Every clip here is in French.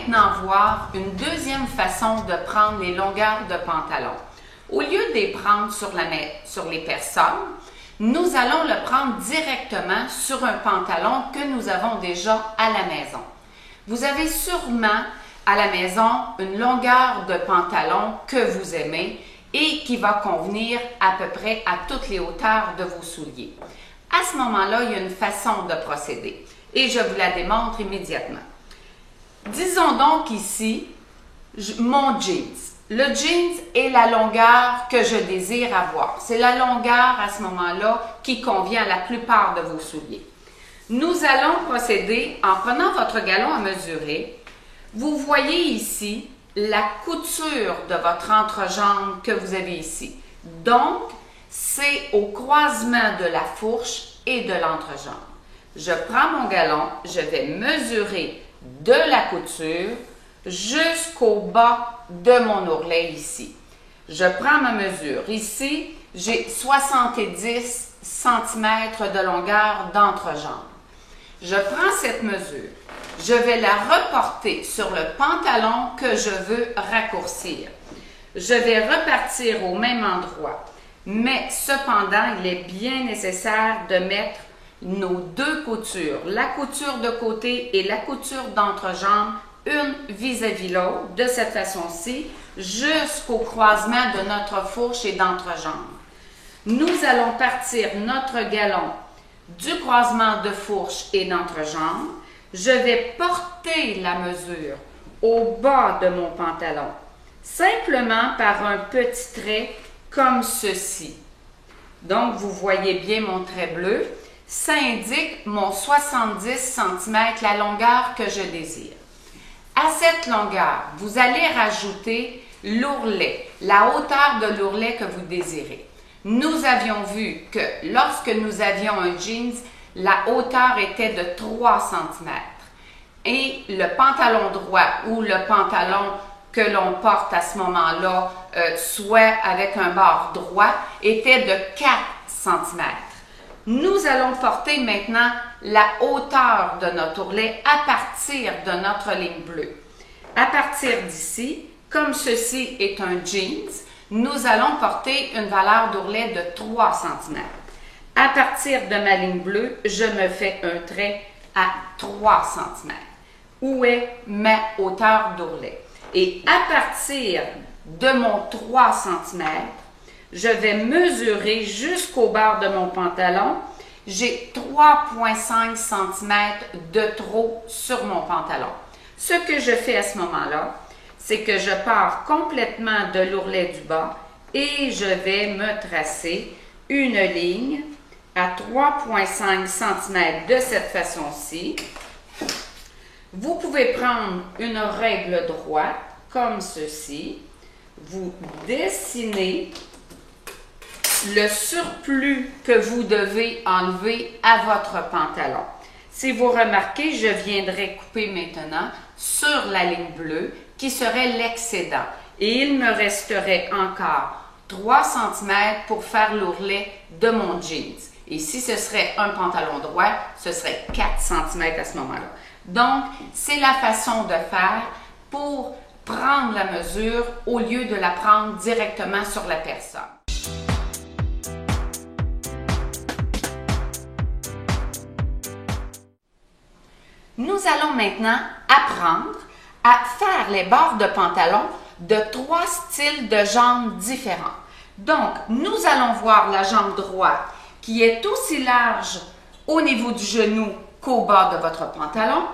maintenant voir une deuxième façon de prendre les longueurs de pantalon. Au lieu de les prendre sur les personnes, nous allons le prendre directement sur un pantalon que nous avons déjà à la maison. Vous avez sûrement à la maison une longueur de pantalon que vous aimez et qui va convenir à peu près à toutes les hauteurs de vos souliers. À ce moment-là, il y a une façon de procéder et je vous la démontre immédiatement. Disons donc ici mon jeans. Le jeans est la longueur que je désire avoir. C'est la longueur à ce moment-là qui convient à la plupart de vos souliers. Nous allons procéder en prenant votre galon à mesurer. Vous voyez ici la couture de votre entrejambe que vous avez ici. Donc, c'est au croisement de la fourche et de l'entrejambe. Je prends mon galon, je vais mesurer de la couture jusqu'au bas de mon ourlet ici. Je prends ma mesure. Ici, j'ai 70 cm de longueur d'entrejambe. Je prends cette mesure. Je vais la reporter sur le pantalon que je veux raccourcir. Je vais repartir au même endroit. Mais cependant, il est bien nécessaire de mettre nos deux coutures, la couture de côté et la couture d'entrejambe, une vis-à-vis l'autre, de cette façon-ci, jusqu'au croisement de notre fourche et d'entrejambe. Nous allons partir notre galon du croisement de fourche et d'entrejambe. Je vais porter la mesure au bas de mon pantalon, simplement par un petit trait comme ceci. Donc, vous voyez bien mon trait bleu. Ça indique mon 70 cm, la longueur que je désire. À cette longueur, vous allez rajouter l'ourlet, la hauteur de l'ourlet que vous désirez. Nous avions vu que lorsque nous avions un jeans, la hauteur était de 3 cm. Et le pantalon droit ou le pantalon que l'on porte à ce moment-là, soit avec un bord droit, était de 4 cm. Nous allons porter maintenant la hauteur de notre ourlet à partir de notre ligne bleue. À partir d'ici, comme ceci est un jeans, nous allons porter une valeur d'ourlet de 3 cm. À partir de ma ligne bleue, je me fais un trait à 3 cm. Où est ma hauteur d'ourlet? Et à partir de mon 3 cm, je vais mesurer jusqu'au bord de mon pantalon. J'ai 3,5 cm de trop sur mon pantalon. Ce que je fais à ce moment-là, c'est que je pars complètement de l'ourlet du bas et je vais me tracer une ligne à 3,5 cm de cette façon-ci. Vous pouvez prendre une règle droite comme ceci. Vous dessinez le surplus que vous devez enlever à votre pantalon. Si vous remarquez, je viendrai couper maintenant sur la ligne bleue qui serait l'excédent. Et il me resterait encore 3 cm pour faire l'ourlet de mon jeans. Et si ce serait un pantalon droit, ce serait 4 cm à ce moment-là. Donc, c'est la façon de faire pour prendre la mesure au lieu de la prendre directement sur la personne. Nous allons maintenant apprendre à faire les bords de pantalon de 3 styles de jambes différents. Donc, nous allons voir la jambe droite qui est aussi large au niveau du genou qu'au bas de votre pantalon.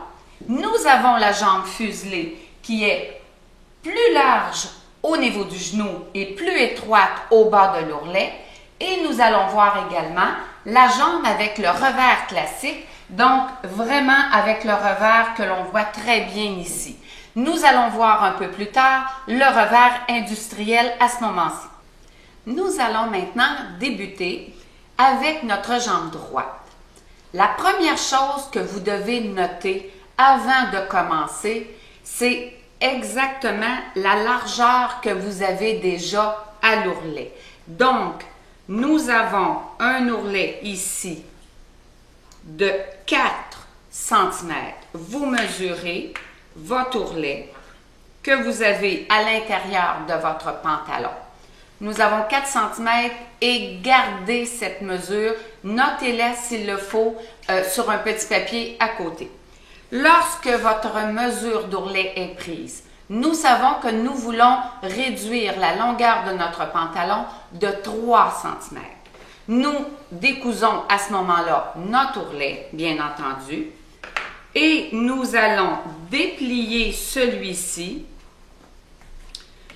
Nous avons la jambe fuselée qui est plus large au niveau du genou et plus étroite au bas de l'ourlet. Et nous allons voir également la jambe avec le revers classique, donc vraiment avec le revers que l'on voit très bien ici. Nous allons voir un peu plus tard le revers industriel à ce moment-ci. Nous allons maintenant débuter avec notre jambe droite. La première chose que vous devez noter avant de commencer, c'est exactement la largeur que vous avez déjà à l'ourlet. Donc, nous avons un ourlet ici de 4 cm. Vous mesurez votre ourlet que vous avez à l'intérieur de votre pantalon. Nous avons 4 cm et gardez cette mesure. Notez-la s'il le faut sur un petit papier à côté. Lorsque votre mesure d'ourlet est prise, nous savons que nous voulons réduire la longueur de notre pantalon de 3 cm. Nous décousons à ce moment-là notre ourlet, bien entendu, et nous allons déplier celui-ci.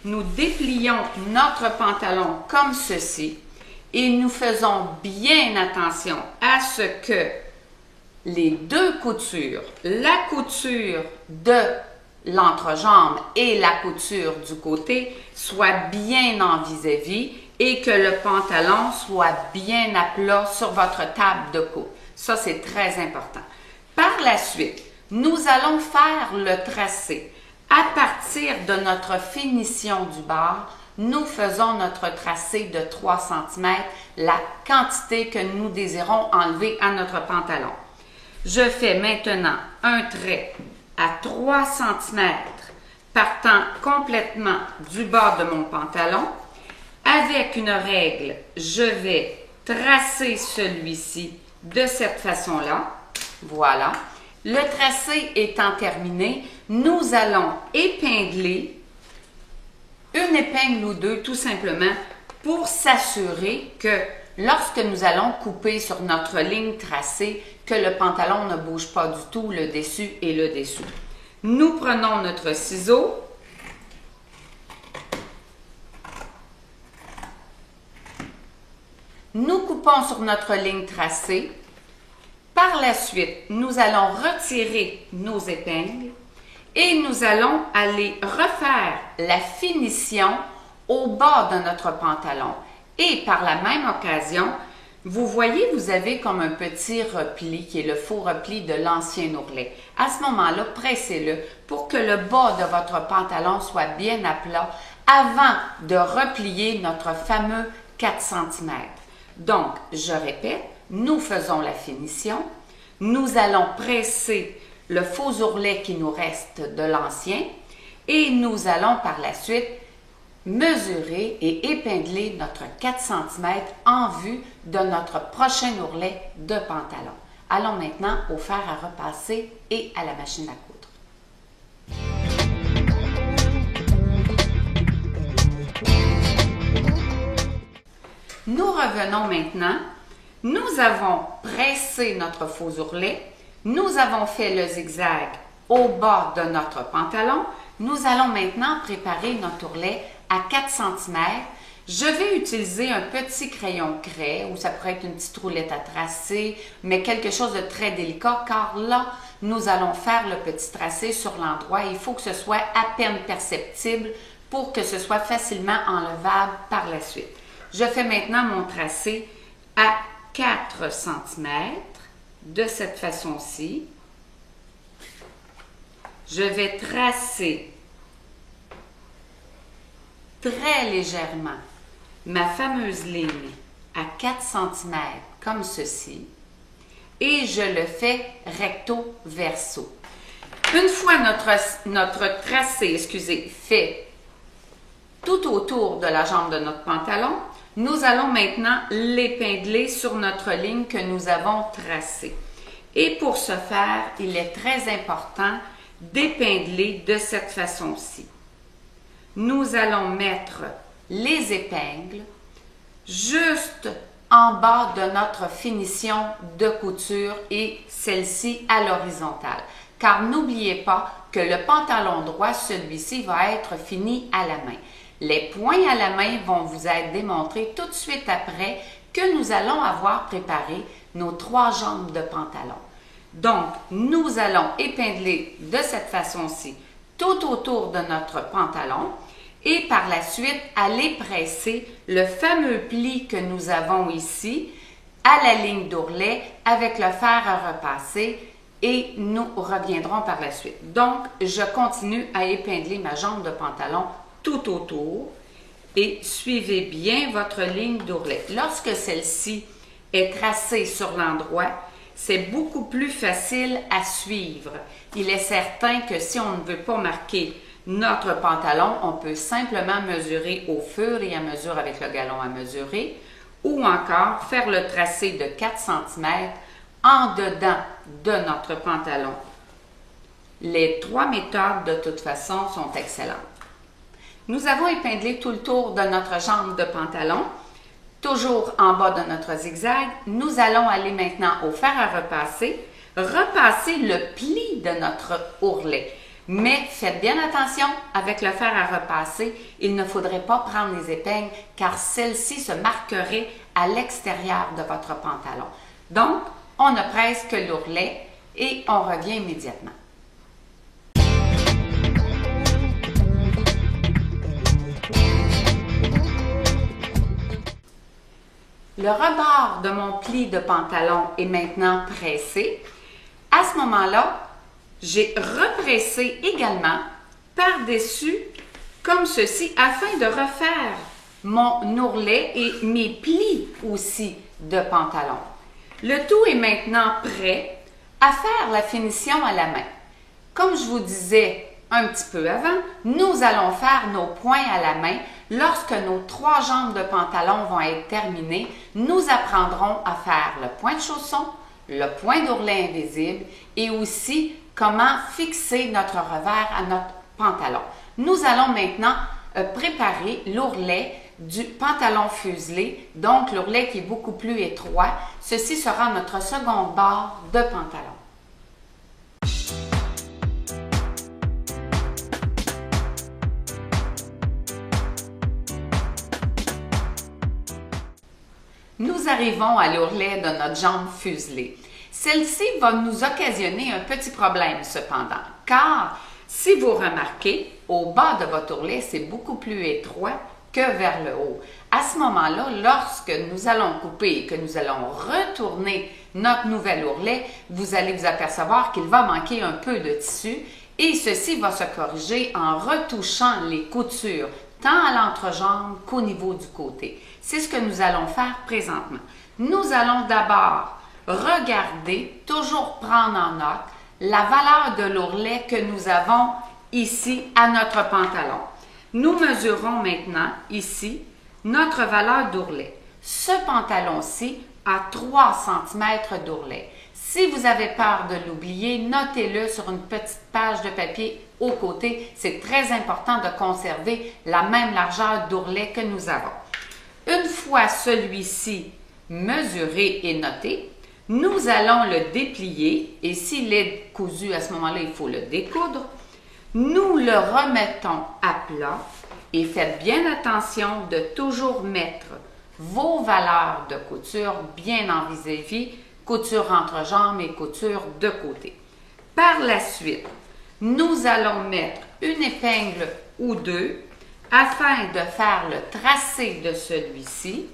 Nous déplions notre pantalon comme ceci et nous faisons bien attention à ce que les deux coutures, la couture de l'entrejambe et la couture du côté, soient bien en vis-à-vis et que le pantalon soit bien à plat sur votre table de coupe. Ça, c'est très important. Par la suite, nous allons faire le tracé. À partir de notre finition du bord, nous faisons notre tracé de 3 cm, la quantité que nous désirons enlever à notre pantalon. Je fais maintenant un trait à 3 cm partant complètement du bord de mon pantalon. Avec une règle, je vais tracer celui-ci de cette façon-là. Voilà. Le tracé étant terminé, nous allons épingler une épingle ou deux tout simplement pour s'assurer que lorsque nous allons couper sur notre ligne tracée, que le pantalon ne bouge pas du tout le dessus et le dessous. Nous prenons notre ciseau. Nous coupons sur notre ligne tracée. Par la suite, nous allons retirer nos épingles et nous allons aller refaire la finition au bas de notre pantalon. Et par la même occasion, vous voyez, vous avez comme un petit repli qui est le faux repli de l'ancien ourlet. À ce moment-là, pressez-le pour que le bas de votre pantalon soit bien à plat avant de replier notre fameux 4 cm. Donc, je répète, nous faisons la finition, nous allons presser le faux ourlet qui nous reste de l'ancien et nous allons par la suite mesurer et épingler notre 4 cm en vue de notre prochain ourlet de pantalon. Allons maintenant au fer à repasser et à la machine à coudre. Nous revenons maintenant. Nous avons pressé notre faux ourlet. Nous avons fait le zigzag au bord de notre pantalon. Nous allons maintenant préparer notre ourlet à 4 cm. Je vais utiliser un petit crayon craie ou ça pourrait être une petite roulette à tracer, mais quelque chose de très délicat car là, nous allons faire le petit tracé sur l'endroit. Il faut que ce soit à peine perceptible pour que ce soit facilement enlevable par la suite. Je fais maintenant mon tracé à 4 cm de cette façon-ci. Je vais tracer très légèrement ma fameuse ligne à 4 cm comme ceci et je le fais recto verso. Une fois notre tracé, fait tout autour de la jambe de notre pantalon, nous allons maintenant l'épingler sur notre ligne que nous avons tracée. Et pour ce faire, il est très important d'épingler de cette façon-ci. Nous allons mettre les épingles juste en bas de notre finition de couture et celle-ci à l'horizontale. Car n'oubliez pas que le pantalon droit, celui-ci, va être fini à la main. Les points à la main vont vous être démontrés tout de suite après que nous allons avoir préparé nos 3 jambes de pantalon. Donc, nous allons épingler de cette façon-ci tout autour de notre pantalon et par la suite aller presser le fameux pli que nous avons ici à la ligne d'ourlet avec le fer à repasser et nous reviendrons par la suite. Donc, je continue à épingler ma jambe de pantalon tout autour et suivez bien votre ligne d'ourlet. Lorsque celle-ci est tracée sur l'endroit, c'est beaucoup plus facile à suivre. Il est certain que si on ne veut pas marquer notre pantalon, on peut simplement mesurer au fur et à mesure avec le galon à mesurer ou encore faire le tracé de 4 cm en dedans de notre pantalon. Les 3 méthodes, de toute façon, sont excellentes. Nous avons épinglé tout le tour de notre jambe de pantalon, toujours en bas de notre zigzag. Nous allons aller maintenant au fer à repasser, repasser le pli de notre ourlet. Mais faites bien attention avec le fer à repasser, il ne faudrait pas prendre les épingles car celles-ci se marqueraient à l'extérieur de votre pantalon. Donc, on ne presse que l'ourlet et on revient immédiatement. Le rebord de mon pli de pantalon est maintenant pressé. À ce moment-là, j'ai repressé également par-dessus comme ceci afin de refaire mon ourlet et mes plis aussi de pantalon. Le tout est maintenant prêt à faire la finition à la main. Comme je vous disais un petit peu avant, nous allons faire nos points à la main. Lorsque nos 3 jambes de pantalon vont être terminées, nous apprendrons à faire le point de chausson, le point d'ourlet invisible et aussi comment fixer notre revers à notre pantalon. Nous allons maintenant préparer l'ourlet du pantalon fuselé, donc l'ourlet qui est beaucoup plus étroit. Ceci sera notre second bord de pantalon. Nous arrivons à l'ourlet de notre jambe fuselée. Celle-ci va nous occasionner un petit problème cependant, car si vous remarquez, au bas de votre ourlet, c'est beaucoup plus étroit que vers le haut. À ce moment-là, lorsque nous allons couper et que nous allons retourner notre nouvel ourlet, vous allez vous apercevoir qu'il va manquer un peu de tissu et ceci va se corriger en retouchant les coutures, tant à l'entrejambe qu'au niveau du côté. C'est ce que nous allons faire présentement. Nous allons d'abord regarder, toujours prendre en note, la valeur de l'ourlet que nous avons ici à notre pantalon. Nous mesurons maintenant ici notre valeur d'ourlet. Ce pantalon-ci a 3 cm d'ourlet. Si vous avez peur de l'oublier, notez-le sur une petite page de papier au côté. C'est très important de conserver la même largeur d'ourlet que nous avons. Une fois celui-ci mesuré et noté, nous allons le déplier et s'il est cousu à ce moment-là, il faut le découdre. Nous le remettons à plat et faites bien attention de toujours mettre vos valeurs de couture bien en vis-à-vis, couture entre jambes et couture de côté. Par la suite, nous allons mettre une épingle ou deux afin de faire le tracé de celui-ci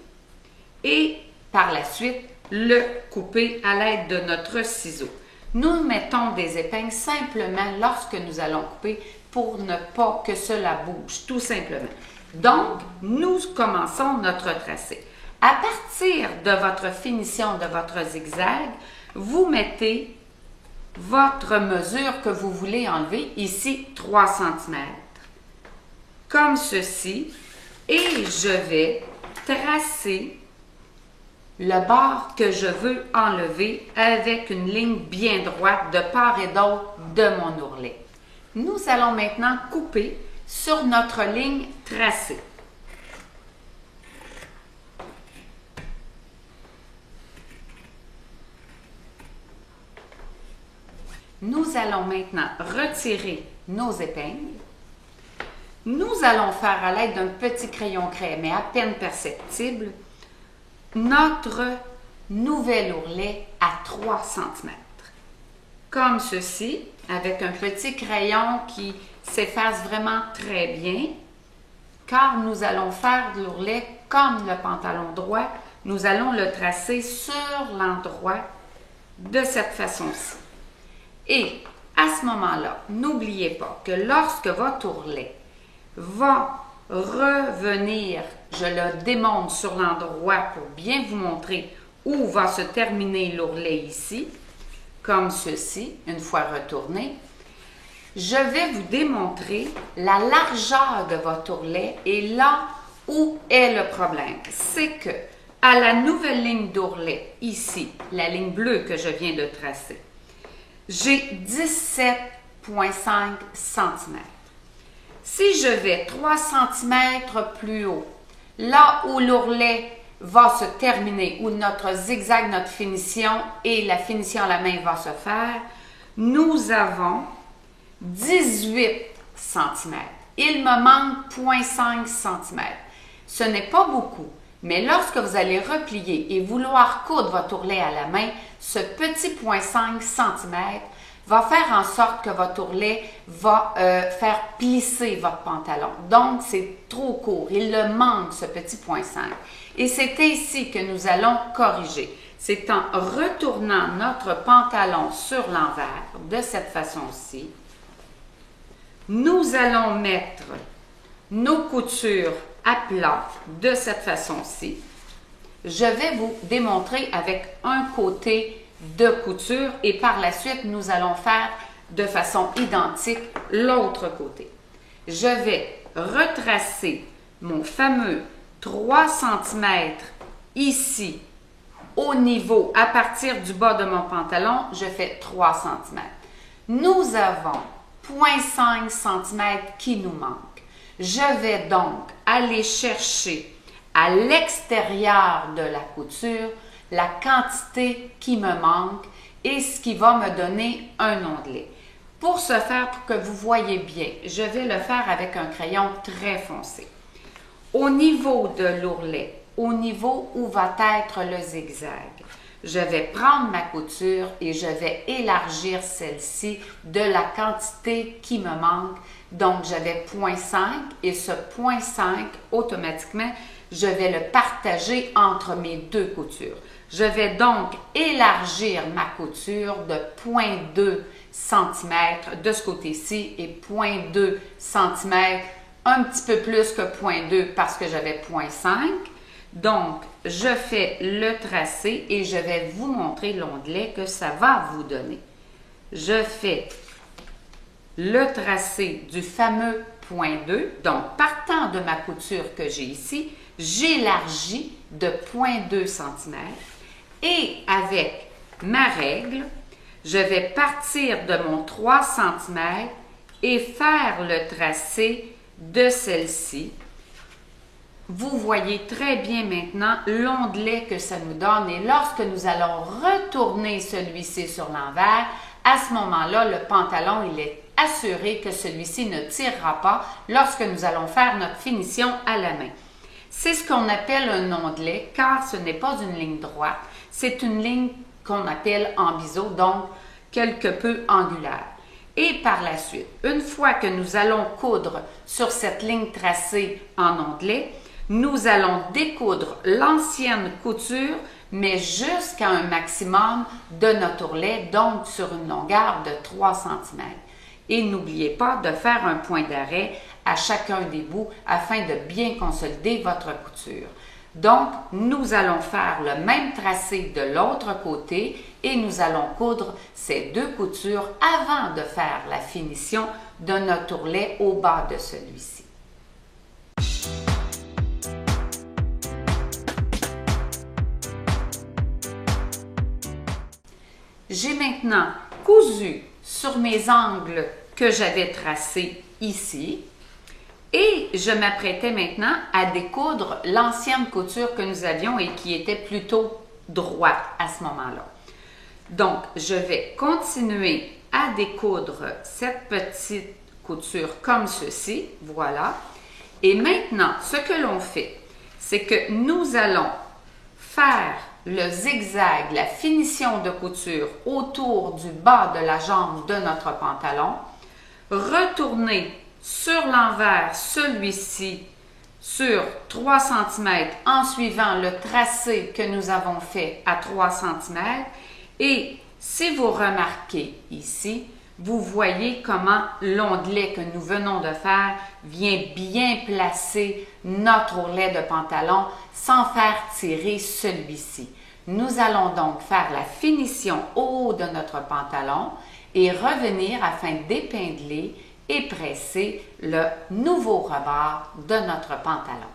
et par la suite le couper à l'aide de notre ciseau. Nous mettons des épingles simplement lorsque nous allons couper pour ne pas que cela bouge, tout simplement. Donc, nous commençons notre tracé. À partir de votre finition de votre zigzag, vous mettez votre mesure que vous voulez enlever, ici 3 cm, comme ceci, et je vais tracer le bord que je veux enlever avec une ligne bien droite de part et d'autre de mon ourlet. Nous allons maintenant couper sur notre ligne tracée. Nous allons maintenant retirer nos épingles. Nous allons faire à l'aide d'un petit crayon craie, mais à peine perceptible, notre nouvel ourlet à 3 cm. Comme ceci, avec un petit crayon qui s'efface vraiment très bien, car nous allons faire de l'ourlet comme le pantalon droit. Nous allons le tracer sur l'endroit de cette façon-ci. Et à ce moment-là, n'oubliez pas que lorsque votre ourlet va revenir, je le démonte sur l'endroit pour bien vous montrer où va se terminer l'ourlet ici, comme ceci, une fois retourné, je vais vous démontrer la largeur de votre ourlet et là où est le problème. C'est que à la nouvelle ligne d'ourlet, ici, la ligne bleue que je viens de tracer, j'ai 17,5 cm. Si je vais 3 cm plus haut, là où l'ourlet va se terminer, où notre zigzag, notre finition et la finition à la main va se faire, nous avons 18 cm. Il me manque 0,5 cm. Ce n'est pas beaucoup, mais lorsque vous allez replier et vouloir coudre votre ourlet à la main, ce petit 0,5 cm va faire en sorte que votre ourlet va faire plisser votre pantalon. Donc, c'est trop court. Il le manque, ce petit 0,5. Et c'est ici que nous allons corriger. C'est en retournant notre pantalon sur l'envers, de cette façon-ci. Nous allons mettre nos coutures à plat de cette façon-ci. Je vais vous démontrer avec un côté de couture et par la suite, nous allons faire de façon identique l'autre côté. Je vais retracer mon fameux 3 cm ici au niveau, à partir du bas de mon pantalon, je fais 3 cm. Nous avons 0,5 cm qui nous manque. Je vais donc aller chercher à l'extérieur de la couture la quantité qui me manque et ce qui va me donner un ondelet. Pour ce faire, pour que vous voyez bien, je vais le faire avec un crayon très foncé. Au niveau de l'ourlet, au niveau où va être le zigzag, je vais prendre ma couture et je vais élargir celle-ci de la quantité qui me manque. Donc, j'avais 0,5 et ce 0,5, automatiquement, je vais le partager entre mes deux coutures. Je vais donc élargir ma couture de 0,2 cm de ce côté-ci et 0,2 cm, un petit peu plus que 0,2 parce que j'avais 0,5. Donc, je fais le tracé et je vais vous montrer l'ondelet que ça va vous donner. Je fais le tracé du fameux 0,2. Donc, partant de ma couture que j'ai ici, j'élargis de 0,2 cm et avec ma règle, je vais partir de mon 3 cm et faire le tracé de celle-ci. Vous voyez très bien maintenant l'ondelet que ça nous donne et lorsque nous allons retourner celui-ci sur l'envers, à ce moment-là, le pantalon, il est assuré que celui-ci ne tirera pas lorsque nous allons faire notre finition à la main. C'est ce qu'on appelle un ondelet car ce n'est pas une ligne droite, c'est une ligne qu'on appelle en biseau, donc quelque peu angulaire. Et par la suite, une fois que nous allons coudre sur cette ligne tracée en ondelet, nous allons découdre l'ancienne couture, mais jusqu'à un maximum de notre ourlet, donc sur une longueur de 3 cm. Et n'oubliez pas de faire un point d'arrêt à chacun des bouts afin de bien consolider votre couture. Donc, nous allons faire le même tracé de l'autre côté et nous allons coudre ces deux coutures avant de faire la finition de notre ourlet au bas de celui-ci. J'ai maintenant cousu sur mes angles que j'avais tracés ici et je m'apprêtais maintenant à découdre l'ancienne couture que nous avions et qui était plutôt droite à ce moment-là. Donc, je vais continuer à découdre cette petite couture comme ceci, voilà. Et maintenant, ce que l'on fait, c'est que nous allons faire le zigzag, la finition de couture autour du bas de la jambe de notre pantalon, retourner sur l'envers celui-ci sur 3 cm en suivant le tracé que nous avons fait à 3 cm et si vous remarquez ici, vous voyez comment l'ondelet que nous venons de faire vient bien placer notre ourlet de pantalon sans faire tirer celui-ci. Nous allons donc faire la finition au haut de notre pantalon et revenir afin d'épingler et presser le nouveau rebord de notre pantalon.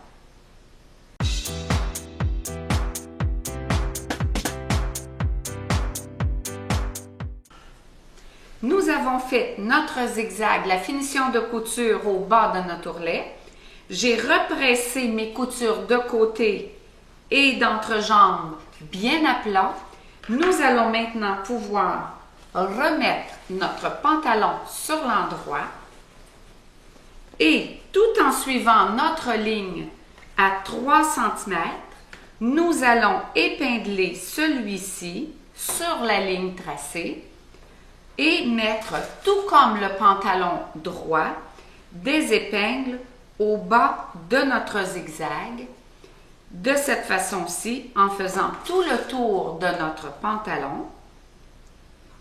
Nous avons fait notre zigzag, la finition de couture au bas de notre ourlet. J'ai repressé mes coutures de côté et d'entrejambe bien à plat. Nous allons maintenant pouvoir remettre notre pantalon sur l'endroit et tout en suivant notre ligne à 3 cm, nous allons épingler celui-ci sur la ligne tracée et mettre, tout comme le pantalon droit, des épingles au bas de notre zigzag, de cette façon-ci, en faisant tout le tour de notre pantalon.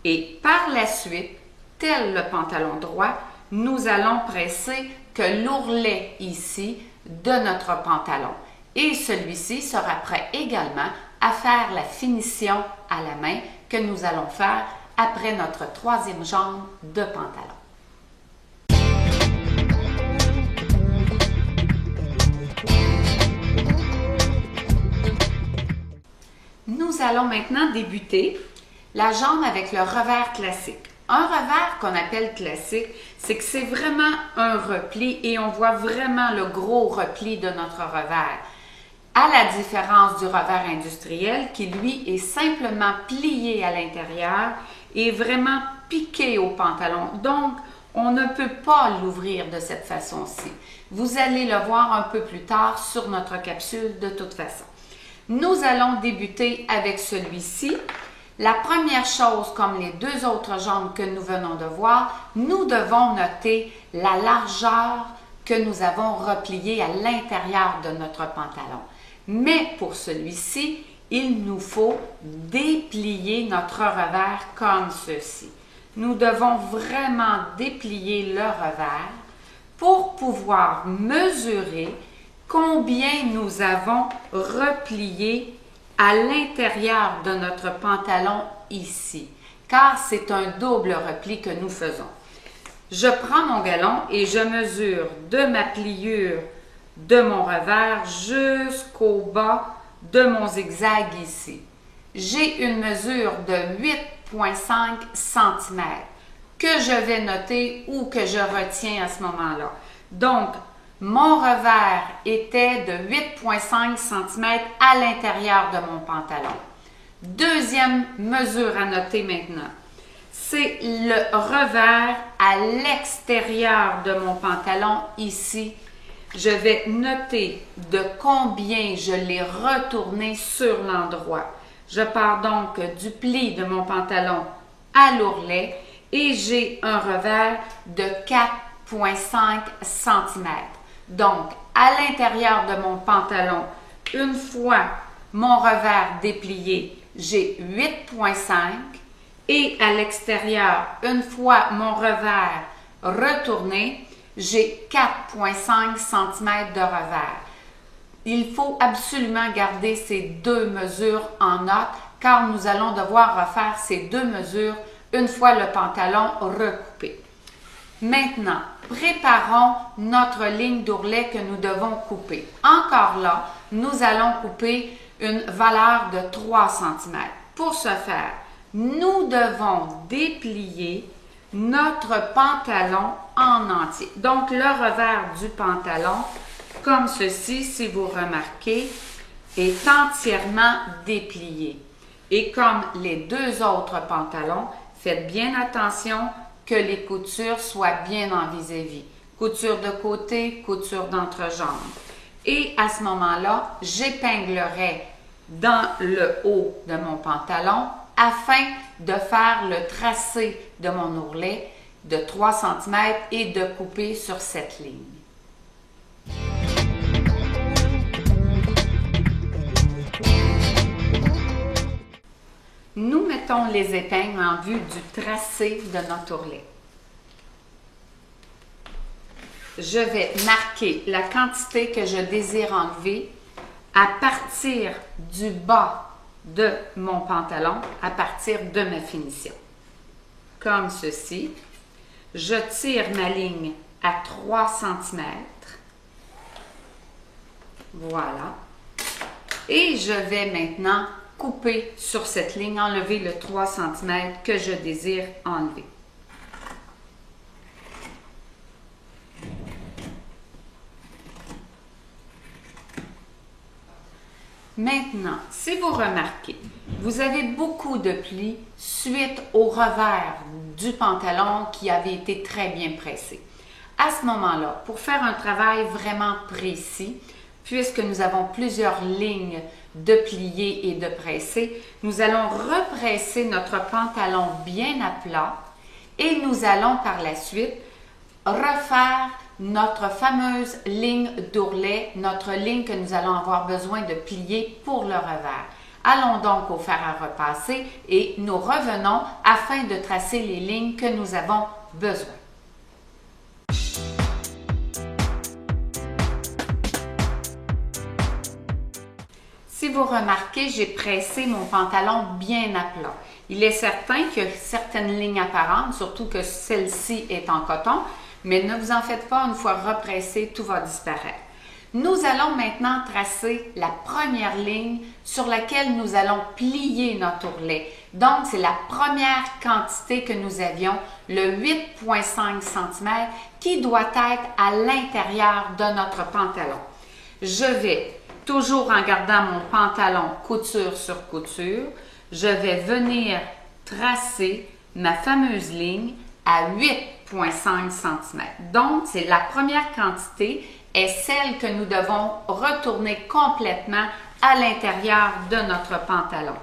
Et par la suite, tel le pantalon droit, nous allons presser que l'ourlet ici de notre pantalon. Et celui-ci sera prêt également à faire la finition à la main que nous allons faire après notre troisième jambe de pantalon. Nous allons maintenant débuter la jambe avec le revers classique. Un revers qu'on appelle classique, c'est que c'est vraiment un repli et on voit vraiment le gros repli de notre revers. À la différence du revers industriel qui, lui, est simplement plié à l'intérieur et vraiment piqué au pantalon. Donc, on ne peut pas l'ouvrir de cette façon-ci. Vous allez le voir un peu plus tard sur notre capsule de toute façon. Nous allons débuter avec celui-ci. La première chose, comme les deux autres jambes que nous venons de voir, nous devons noter la largeur que nous avons repliée à l'intérieur de notre pantalon. Mais pour celui-ci, il nous faut déplier notre revers comme ceci. Nous devons vraiment déplier le revers pour pouvoir mesurer combien nous avons replié à l'intérieur de notre pantalon ici, car c'est un double repli que nous faisons. Je prends mon galon et je mesure de ma pliure de mon revers jusqu'au bas de mon zigzag ici. J'ai une mesure de 8,5 cm que je vais noter ou que je retiens à ce moment-là. Donc, mon revers était de 8,5 cm à l'intérieur de mon pantalon. Deuxième mesure à noter maintenant, c'est le revers à l'extérieur de mon pantalon ici. Je vais noter de combien je l'ai retourné sur l'endroit. Je pars donc du pli de mon pantalon à l'ourlet et j'ai un revers de 4,5 cm. Donc, à l'intérieur de mon pantalon, une fois mon revers déplié, j'ai 8,5 et à l'extérieur, une fois mon revers retourné, j'ai 4,5 cm de revers. Il faut absolument garder ces deux mesures en note car nous allons devoir refaire ces deux mesures une fois le pantalon recoupé. Maintenant, préparons notre ligne d'ourlet que nous devons couper. Encore là, nous allons couper une valeur de 3 cm. Pour ce faire, nous devons déplier notre pantalon en entier. Donc, le revers du pantalon, comme ceci, si vous remarquez, est entièrement déplié. Et comme les deux autres pantalons, faites bien attention que les coutures soient bien en vis-à-vis. Couture de côté, couture d'entrejambe. Et à ce moment-là, j'épinglerai dans le haut de mon pantalon afin de faire le tracé de mon ourlet de 3 cm et de couper sur cette ligne. Nous mettons les épingles en vue du tracé de notre ourlet. Je vais marquer la quantité que je désire enlever à partir du bas de mon pantalon à partir de ma finition. Comme ceci. Je tire ma ligne à 3 cm. Voilà. Et je vais maintenant couper sur cette ligne, enlever le 3 cm que je désire enlever. Maintenant, si vous remarquez, vous avez beaucoup de plis suite au revers du pantalon qui avait été très bien pressé. À ce moment-là, pour faire un travail vraiment précis, puisque nous avons plusieurs lignes de pliés et de pressés, nous allons represser notre pantalon bien à plat et nous allons par la suite refaire notre fameuse ligne d'ourlet, notre ligne que nous allons avoir besoin de plier pour le revers. Allons donc au fer à repasser et nous revenons afin de tracer les lignes que nous avons besoin. Si vous remarquez, j'ai pressé mon pantalon bien à plat. Il est certain qu'il y a certaines lignes apparentes, surtout que celle-ci est en coton, mais ne vous en faites pas, une fois repressé, tout va disparaître. Nous allons maintenant tracer la première ligne sur laquelle nous allons plier notre ourlet. Donc, c'est la première quantité que nous avions, le 8,5 cm, qui doit être à l'intérieur de notre pantalon. Je vais, toujours en gardant mon pantalon couture sur couture, je vais venir tracer ma fameuse ligne à 8,5 cm. Donc, c'est la première quantité est celle que nous devons retourner complètement à l'intérieur de notre pantalon.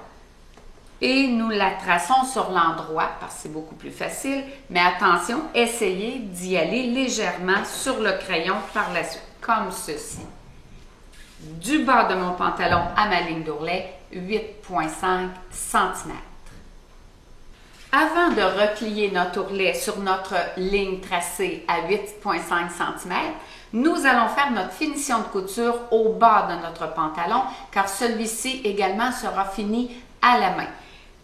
Et nous la traçons sur l'endroit parce que c'est beaucoup plus facile, mais attention, essayez d'y aller légèrement sur le crayon par la suite, comme ceci. Du bas de mon pantalon à ma ligne d'ourlet, 8,5 cm. Avant de replier notre ourlet sur notre ligne tracée à 8,5 cm, nous allons faire notre finition de couture au bas de notre pantalon car celui-ci également sera fini à la main.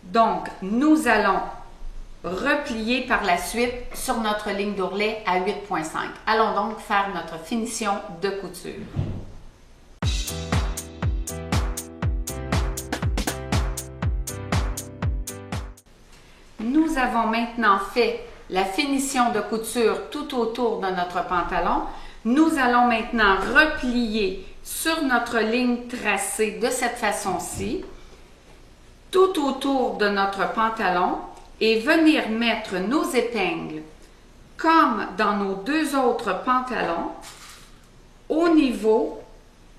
Donc, nous allons replier par la suite sur notre ligne d'ourlet à 8,5. Allons donc faire notre finition de couture. Nous avons maintenant fait la finition de couture tout autour de notre pantalon. Nous allons maintenant replier sur notre ligne tracée de cette façon-ci, tout autour de notre pantalon et venir mettre nos épingles, comme dans nos deux autres pantalons, au niveau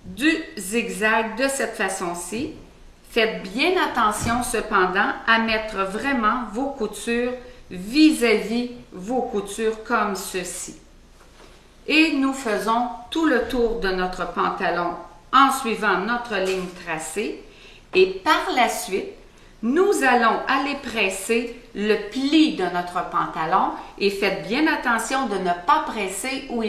du zigzag de cette façon-ci. Faites bien attention cependant à mettre vraiment vos coutures vis-à-vis vos coutures comme ceci. Et nous faisons tout le tour de notre pantalon en suivant notre ligne tracée. Et par la suite, nous allons aller presser le pli de notre pantalon et faites bien attention de ne pas presser où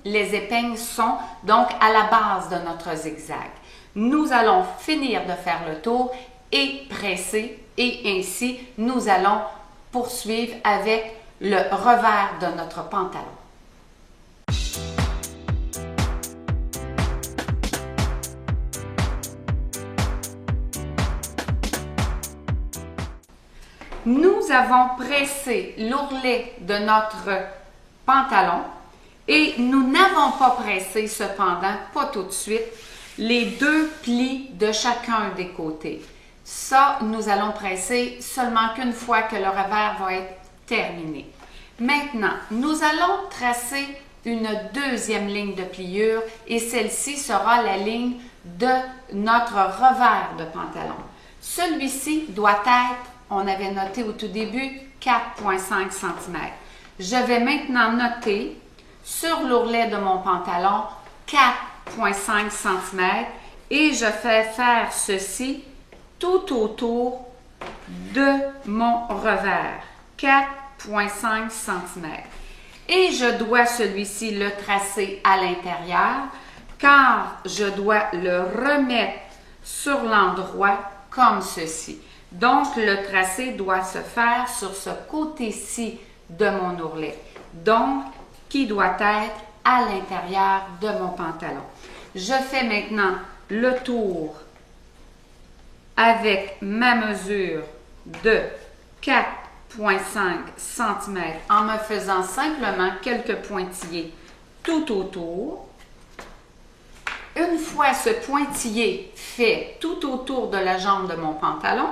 les épingles sont, donc à la base de notre zigzag. Nous allons finir de faire le tour et presser et ainsi nous allons poursuivre avec le revers de notre pantalon. Nous avons pressé l'ourlet de notre pantalon et nous n'avons pas pressé cependant, pas tout de suite, les deux plis de chacun des côtés. Ça, nous allons presser seulement qu'une fois que le revers va être terminé. Maintenant, nous allons tracer une deuxième ligne de pliure et celle-ci sera la ligne de notre revers de pantalon. Celui-ci doit être, on avait noté au tout début, 4,5 cm. Je vais maintenant noter sur l'ourlet de mon pantalon 4,5 cm et je fais faire ceci tout autour de mon revers, 4,5 cm. Et je dois celui-ci le tracer à l'intérieur car je dois le remettre sur l'endroit comme ceci. Donc, le tracé doit se faire sur ce côté-ci de mon ourlet. Donc, qui doit être à l'intérieur de mon pantalon. Je fais maintenant le tour avec ma mesure de 4,5 cm en me faisant simplement quelques pointillés tout autour. Une fois ce pointillé fait tout autour de la jambe de mon pantalon,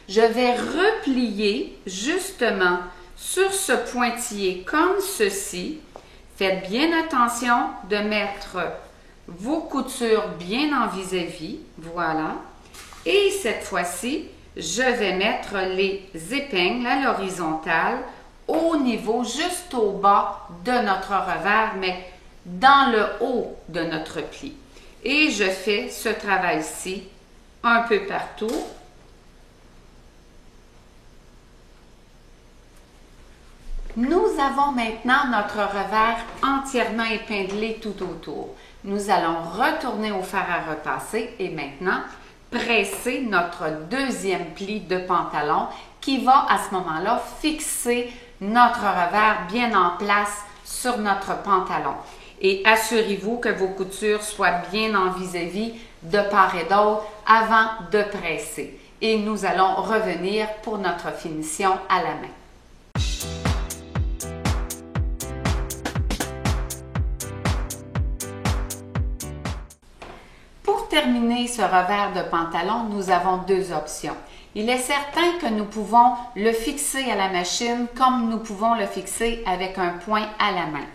je vais replier justement sur ce pointillé comme ceci. Faites bien attention de mettre vos coutures bien en vis-à-vis, voilà. Et cette fois-ci, je vais mettre les épingles à l'horizontale au niveau, juste au bas de notre revers, mais dans le haut de notre pli. Et je fais ce travail-ci un peu partout. Nous avons maintenant notre revers entièrement épinglé tout autour. Nous allons retourner au fer à repasser et maintenant presser notre deuxième pli de pantalon qui va à ce moment-là fixer notre revers bien en place sur notre pantalon. Et assurez-vous que vos coutures soient bien en vis-à-vis de part et d'autre avant de presser. Et nous allons revenir pour notre finition à la main. Pour terminer ce revers de pantalon, nous avons deux options. Il est certain que nous pouvons le fixer à la machine comme nous pouvons le fixer avec un point à la main.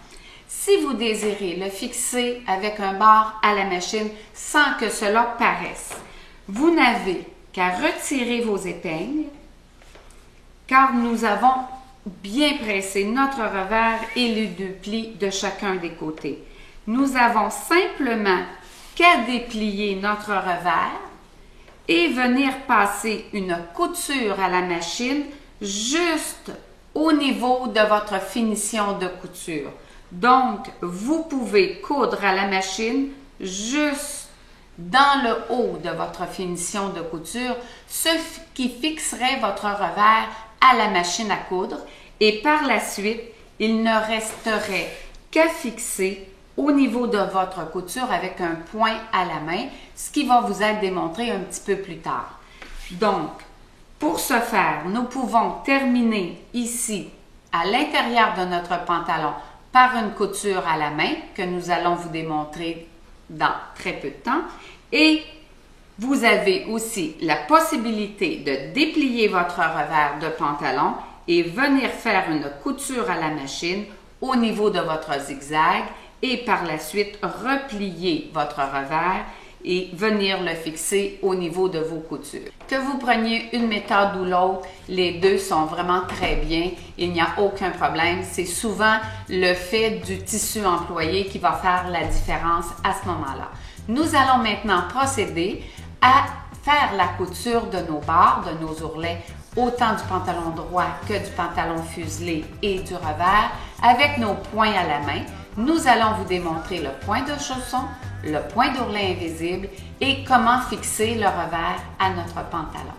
Si vous désirez le fixer avec un bar à la machine sans que cela paraisse, vous n'avez qu'à retirer vos épingles car nous avons bien pressé notre revers et les deux plis de chacun des côtés. Nous avons simplement qu'à déplier notre revers et venir passer une couture à la machine juste au niveau de votre finition de couture. Donc, vous pouvez coudre à la machine juste dans le haut de votre finition de couture, ce qui fixerait votre revers à la machine à coudre et par la suite, il ne resterait qu'à fixer au niveau de votre couture avec un point à la main, ce qui va vous être démontré un petit peu plus tard. Donc, pour ce faire, nous pouvons terminer ici, à l'intérieur de notre pantalon, par une couture à la main que nous allons vous démontrer dans très peu de temps. Et vous avez aussi la possibilité de déplier votre revers de pantalon et venir faire une couture à la machine au niveau de votre zigzag et par la suite replier votre revers et venir le fixer au niveau de vos coutures. Que vous preniez une méthode ou l'autre, les deux sont vraiment très bien. Il n'y a aucun problème. C'est souvent le fait du tissu employé qui va faire la différence à ce moment-là. Nous allons maintenant procéder à faire la couture de nos barres, de nos ourlets, autant du pantalon droit que du pantalon fuselé et du revers avec nos points à la main. Nous allons vous démontrer le point de chausson, le point d'ourlet invisible et comment fixer le revers à notre pantalon.